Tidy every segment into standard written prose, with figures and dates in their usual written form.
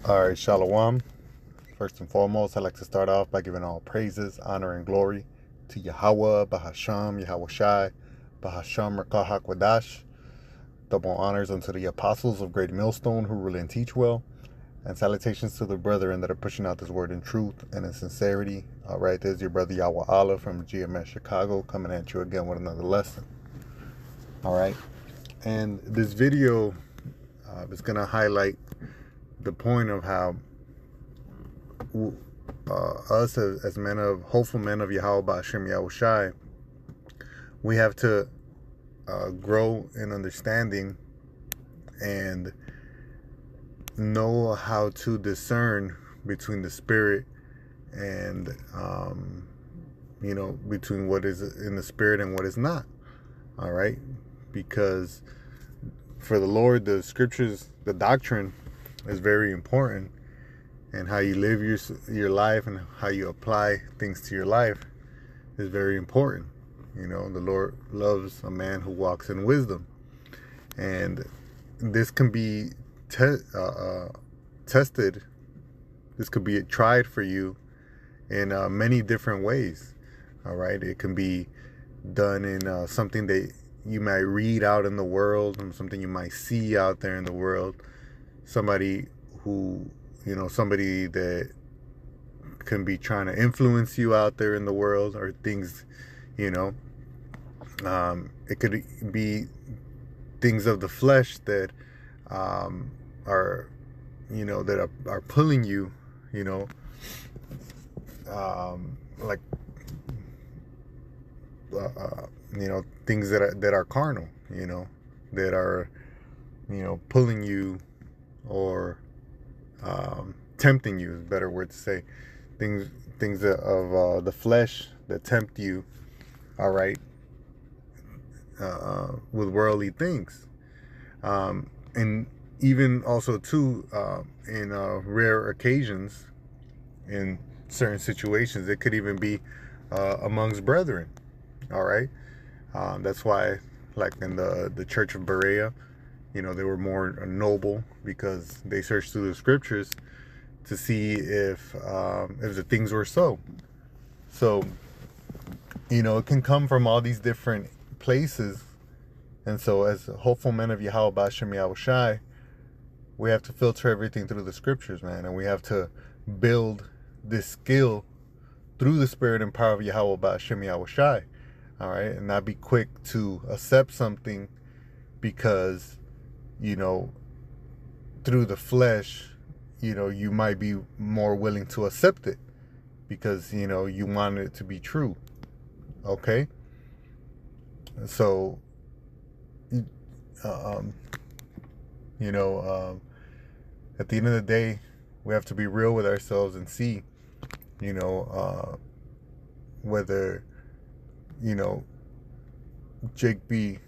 All right, Shalom. First and foremost, I'd like to start off by giving all praises, honor, and glory to Yahweh, Bahasham, Yahweh Shai, Bahasham, Rakah HaKodash. Double honors unto the apostles of Great Millstone who rule and teach well. And salutations to the brethren that are pushing out this word in truth and in sincerity. All right, there's your brother Yahweh Allah from GMS Chicago coming at you again with another lesson. All right, and this video is going to highlight the point of how us as men of hopeful men of Yahweh Ba'ashem Yahweh Shai, we have to grow in understanding and know how to discern between the spirit and between what is in the spirit and what is not. All right, because for the Lord, the scriptures, the doctrine is very important, and how you live your life and how you apply things to your life is very important. You know, the Lord loves a man who walks in wisdom, and this can be tested. This could be tried for you in many different ways. All right, it can be done in something that you might read out in the world, and something you might see out there in the world. Somebody that can be trying to influence you out there in the world, or things, it could be things of the flesh that are pulling you, like things that are carnal, that are pulling you, or tempting you is a better word to say. Things of the flesh that tempt you, all right, with worldly things, and even also too, in rare occasions, in certain situations, it could even be amongst brethren. All right, that's why, like in the Church of Berea, they were more noble, because they searched through the scriptures to see if the things were so. So, it can come from all these different places. And so, as hopeful men of Yahweh Ba'ashem Yahweh Shai, we have to filter everything through the scriptures, man. And we have to build this skill through the spirit and power of Yahweh Ba'ashem Yahweh Shai. All right, and not be quick to accept something because, through the flesh, you might be more willing to accept it because, you want it to be true. Okay? So, at the end of the day, we have to be real with ourselves and see, whether, Jake B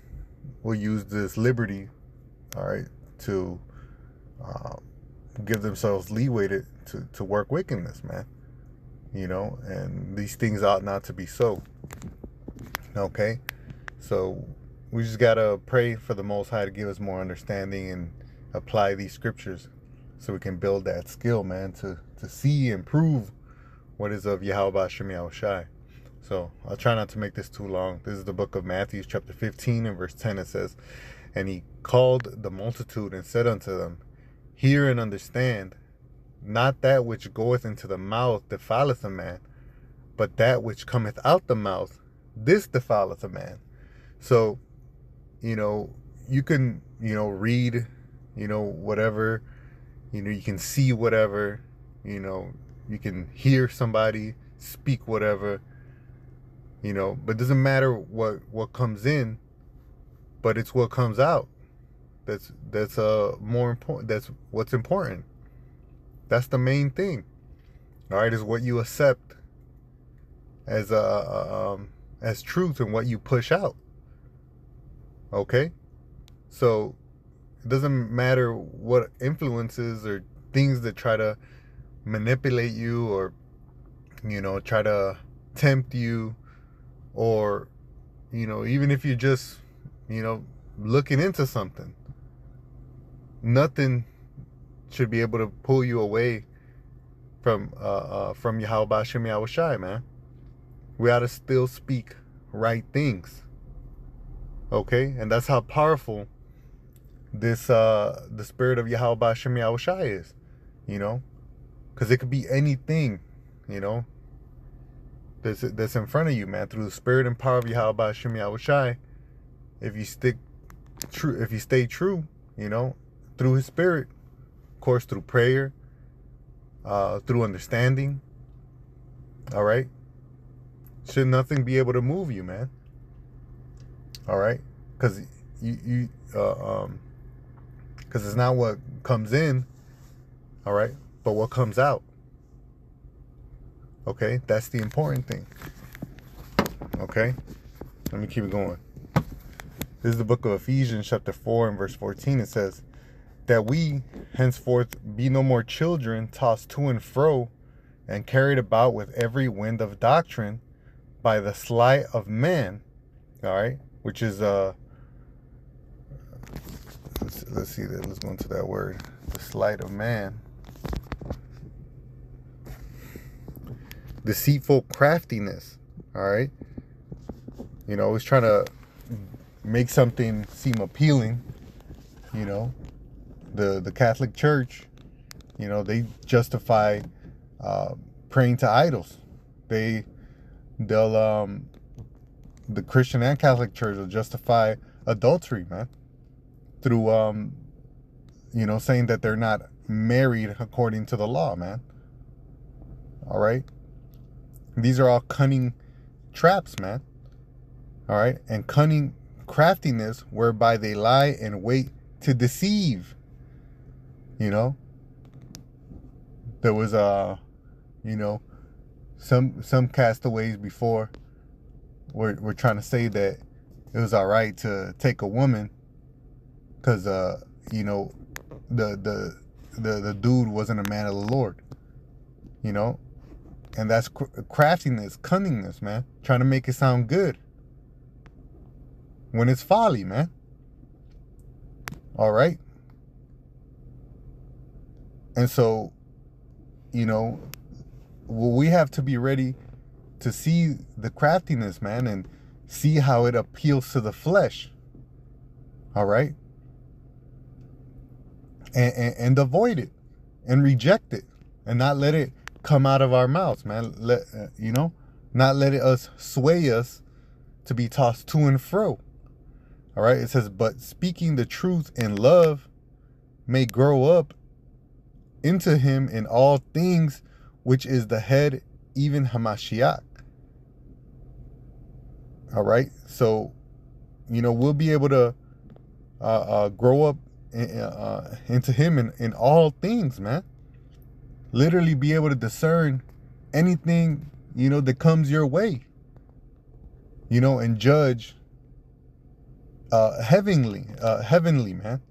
will use this liberty, all right, to give themselves leeway to work wickedness, man. And these things ought not to be so. Okay? So we just gotta pray for the Most High to give us more understanding and apply these scriptures so we can build that skill, man, to see and prove what is of Yahweh Ba'ashem Yahweh Shai. So I'll try not to make this too long. This is the book of Matthew, chapter 15, and verse 10. It says, "And he called the multitude and said unto them, Hear and understand, not that which goeth into the mouth defileth a man, but that which cometh out the mouth, this defileth a man." So, you can, read, whatever, you can see whatever, you can hear somebody speak whatever, but it doesn't matter what comes in, but it's what comes out. That's more important. That's what's important. That's the main thing. All right, is what you accept as as truth and what you push out. Okay, so it doesn't matter what influences or things that try to manipulate you, or try to tempt you, or even if you're just looking into something, nothing should be able to pull you away from Yahweh Hashem Yahweh Shai, man. We ought to still speak right things. Okay? And that's how powerful this the spirit of Yahweh Hashem Yahweh Shai is. You know? Because it could be anything, you know, that's in front of you, man. Through the spirit and power of Yahweh Hashem Yahweh Shai, if you stay true, you know, through his spirit, of course, through prayer, through understanding, all right, should nothing be able to move you, man. All right, because because it's not what comes in, all right, but what comes out. Okay, that's the important thing. Okay, let me keep it going. This is the book of Ephesians, chapter 4 and verse 14. It says, that we henceforth be no more children, tossed to and fro, and carried about with every wind of doctrine, by the sleight of man. All right, which is let's see that. Let's go into that word. The sleight of man. Deceitful craftiness. All right. You know, he's trying to make something seem appealing. You know, the Catholic Church, you know, they justify praying to idols. They'll the Christian and Catholic Church will justify adultery, man, through you know, saying that they're not married according to the law, man. All right. These are all cunning traps, man. All right. And cunning craftiness whereby they lie and wait to deceive. You know, there was you know, some castaways before were trying to say that it was all right to take a woman because you know, the dude wasn't a man of the Lord. You know, and that's craftiness, cunningness, man. Trying to make it sound good when it's folly, man. All right. And so, you know, we have to be ready to see the craftiness, man, and see how it appeals to the flesh. All right. And avoid it and reject it and not let it come out of our mouths, man. You know, not let us sway us to be tossed to and fro. All right. It says, but speaking the truth in love may grow up into him in all things, which is the head, even Hamashiach. All right. So, you know, we'll be able to grow up into him in all things, man. Literally be able to discern anything, you know, that comes your way, you know, and judge heavenly, man.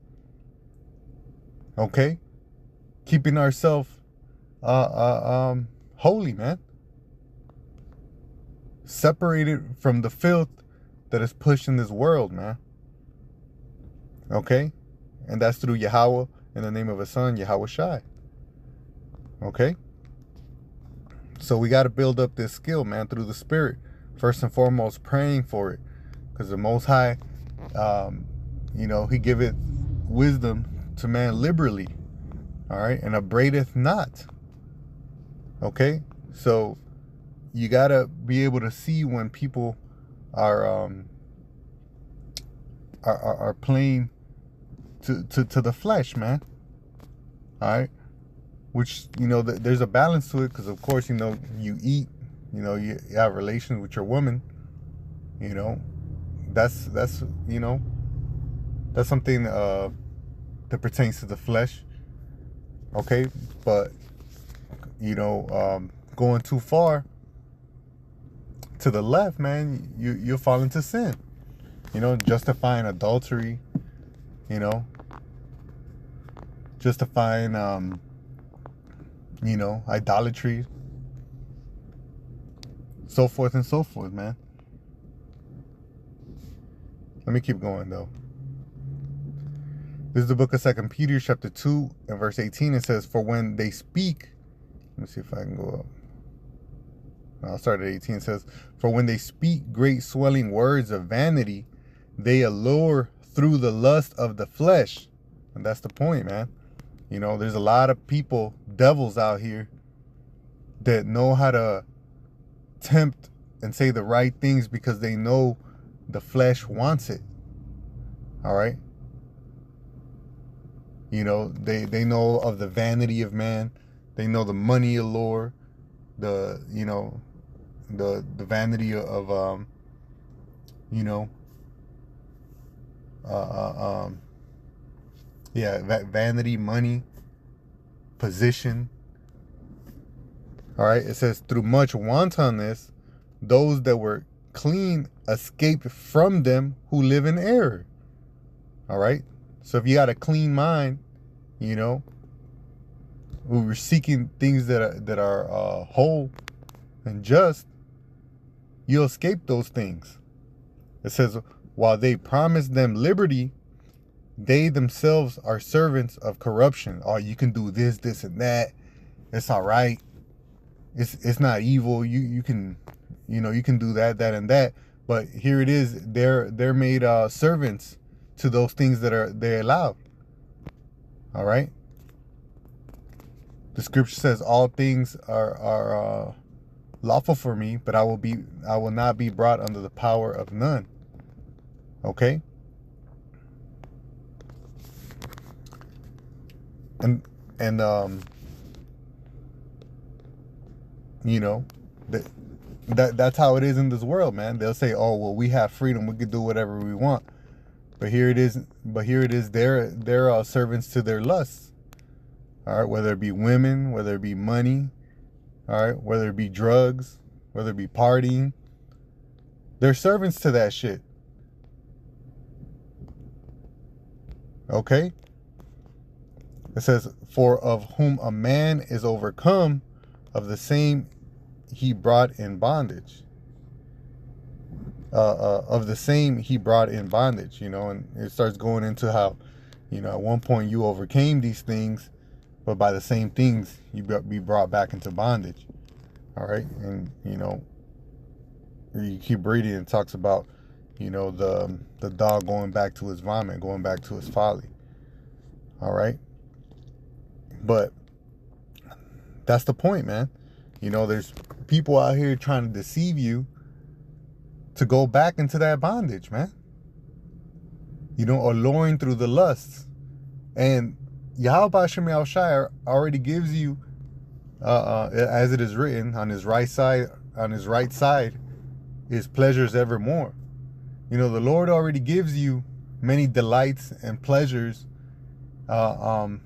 Okay. Keeping ourselves holy, man. Separated from the filth that is pushed in this world, man. Okay? And that's through Yahweh, in the name of his son, Yahweh Shai. Okay? So we got to build up this skill, man, through the Spirit. First and foremost, praying for it. Because the Most High, you know, he giveth wisdom to man liberally. All right? And upbraideth not. Okay? So you got to be able to see when people are playing to the flesh, man. All right? Which, you know, there's a balance to it, because of course, you know, you eat, you know, you have relations with your woman, you know, that's you know, that's something that pertains to the flesh. Okay? But, you know, going too far to the left, man, you'll fall into sin. You know, justifying adultery, you know, justifying you know, idolatry, so forth and so forth, man. Let me keep going though. This is the book of 2 Peter chapter 2 and verse 18. It says, for when they speak, let me see if I can go up. I'll start at 18. It says, for when they speak great swelling words of vanity, they allure through the lust of the flesh. And that's the point, man. You know, there's a lot of people, devils out here, that know how to tempt and say the right things because they know the flesh wants it. All right. You know, they know of the vanity of man. They know the money allure, the, you know, the vanity of, you know, yeah, vanity, money, position. All right. It says, through much wantonness, those that were clean escaped from them who live in error. All right. So if you got a clean mind, you know, we were seeking things that are whole and just, you'll escape those things. It says, while they promise them liberty, they themselves are servants of corruption. Oh, you can do this, this, and that. It's all right. It's not evil. You can, you know, you can do that, that, and that. But here it is. They're made servants to those things that they're allowed. All right. The scripture says all things are lawful for me, but I will not be brought under the power of none. Okay. And you know, that's how it is in this world, man. They'll say, oh, well, we have freedom, we can do whatever we want. But here it is, they're servants to their lusts. All right, whether it be women, whether it be money, all right, whether it be drugs, whether it be partying, they're servants to that shit. Okay? It says, for of whom a man is overcome, of the same he brought in bondage. Of the same he brought in bondage, you know, and it starts going into how, you know, at one point you overcame these things, but by the same things you be brought back into bondage. All right. And, you know, you keep reading, and it talks about, you know, the dog going back to his vomit, going back to his folly. All right. But that's the point, man. You know, there's people out here trying to deceive you to go back into that bondage, man. You know, alluring through the lusts. And Yahweh Hashem Yahushua already gives you, as it is written, on his right side is pleasures evermore. You know, the Lord already gives you many delights and pleasures,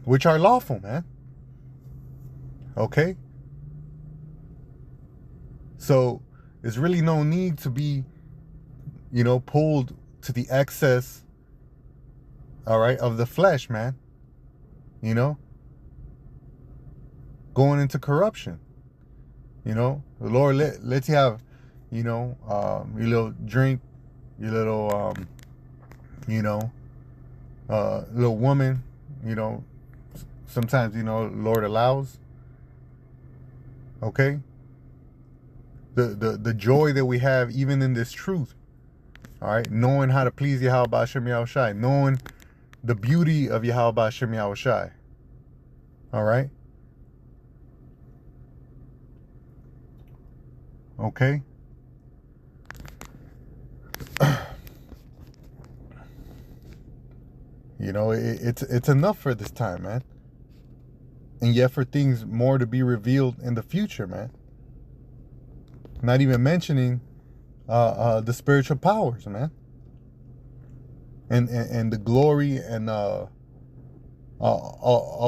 which are lawful, man. Okay? So there's really no need to be, you know, pulled to the excess, all right, of the flesh, man. You know, going into corruption. You know, the Lord lets you have, you know, your little drink, your little, you know, little woman, you know, sometimes, you know, Lord allows. Okay. The joy that we have even in this truth. All right. Knowing how to please Yahweh Hashem Yahushai. Knowing the beauty of Yahweh Hashem Yahushai. All right. Okay. You know, it's enough for this time, man. And yet for things more to be revealed in the future, man. Not even mentioning the spiritual powers, man. And the glory and all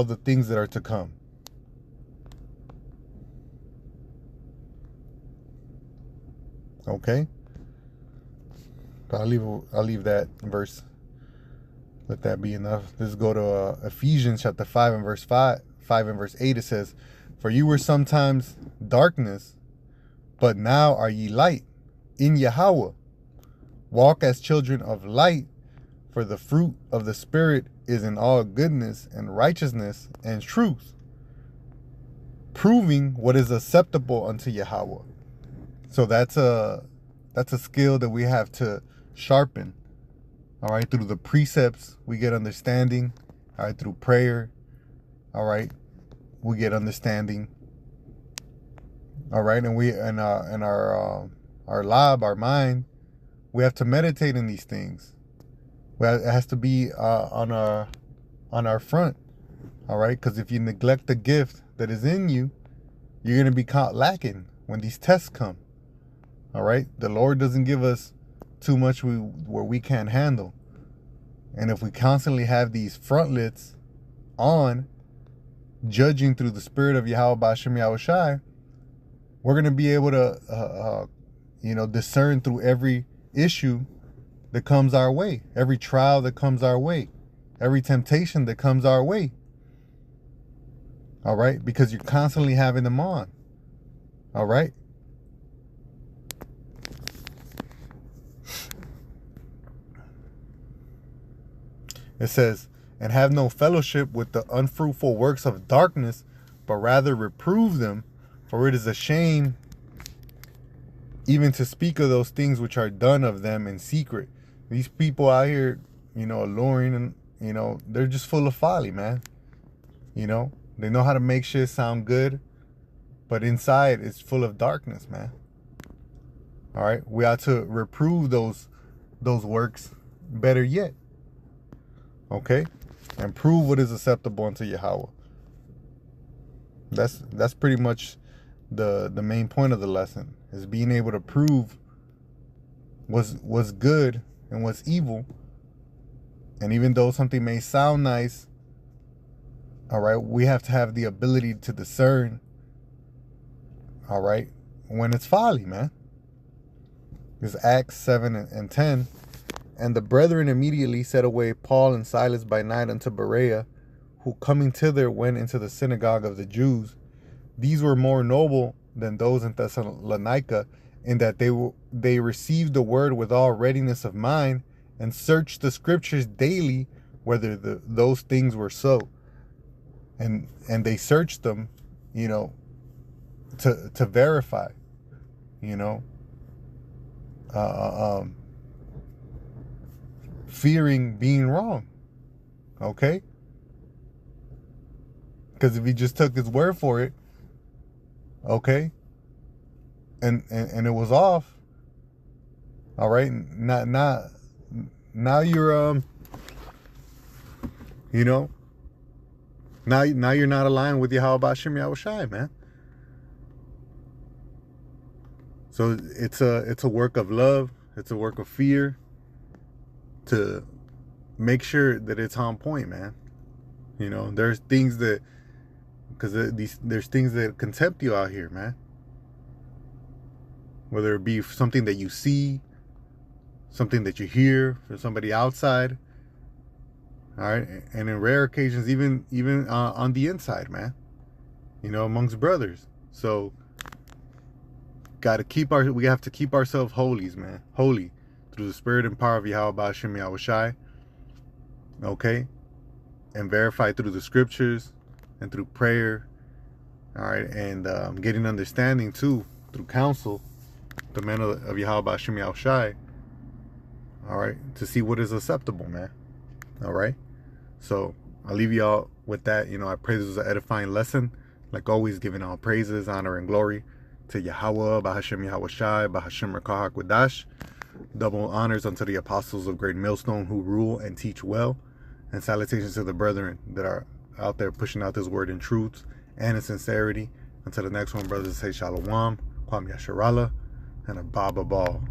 the things that are to come. Okay. But I'll leave that verse. Let that be enough. Let's go to Ephesians chapter 5 and verse 5 and verse 8. It says, for you were sometimes darkness, but now are ye light in Yahweh. Walk as children of light, For the fruit of the Spirit is in all goodness and righteousness and truth, proving what is acceptable unto Yahweh. So that's a skill that we have to sharpen. All right, through the precepts we get understanding. All right, through prayer. All right, we get understanding. All right, and we in our lab, our mind, we have to meditate in these things. It has to be on our front. All right, because if you neglect the gift that is in you, you're gonna be caught lacking when these tests come. All right, the Lord doesn't give us too much where we can't handle. And if we constantly have these frontlets on, judging through the Spirit of Yahweh B'Hashem Yahushai, we're going to be able to, discern through every issue that comes our way, every trial that comes our way, every temptation that comes our way. All right, because you're constantly having them on. All right. It says, and have no fellowship with the unfruitful works of darkness, but rather reprove them, for it is a shame even to speak of those things which are done of them in secret. These people out here, alluring, and, they're just full of folly, man. They know how to make shit sound good, but inside it's full of darkness, man. All right, we ought to reprove those works, better yet. Okay, and prove what is acceptable unto Yahweh. That's pretty much the main point of the lesson, is being able to prove what's good and what's evil. And even though something may sound nice, all right, we have to have the ability to discern, all right, when it's folly, man. It's Acts 7 and 10. And the brethren immediately set away Paul and Silas by night unto Berea, who coming thither went into the synagogue of the Jews. These were more noble than those in Thessalonica, in that they received the word with all readiness of mind, and searched the scriptures daily whether those things were so. And they searched them, to verify, fearing being wrong. Okay? Because if he just took his word for it, okay, and it was off, all right, now you're now you're not aligned with Yahweh B'Hashem Yahushai, man. So it's a work of love, it's a work of fear, to make sure that it's on point, man. There's things that, because there's things that can tempt you out here, man. Whether it be something that you see, something that you hear from somebody outside, all right, and in rare occasions, even on the inside, man. Amongst brothers. So, we have to keep ourselves holy, man, holy, through the Spirit and power of Yahweh B'Hashem Yahushai, okay, and verify through the scriptures and through prayer, all right, and getting understanding too through counsel, the men of Yahweh B'Hashem Yahushai, all right, to see what is acceptable, man. All right, so I'll leave y'all with that. I pray this was an edifying lesson. Like always, giving all praises, honor, and glory to Yahweh B'Hashem Yahushai, B'Hashem Rekah HaKodash. Double honors unto the apostles of Great Millstone who rule and teach well, and salutations to the brethren that are out there pushing out this word in truth and in sincerity. Until the next one, brothers, say shalom, kwam yasharallah, and a baba ball.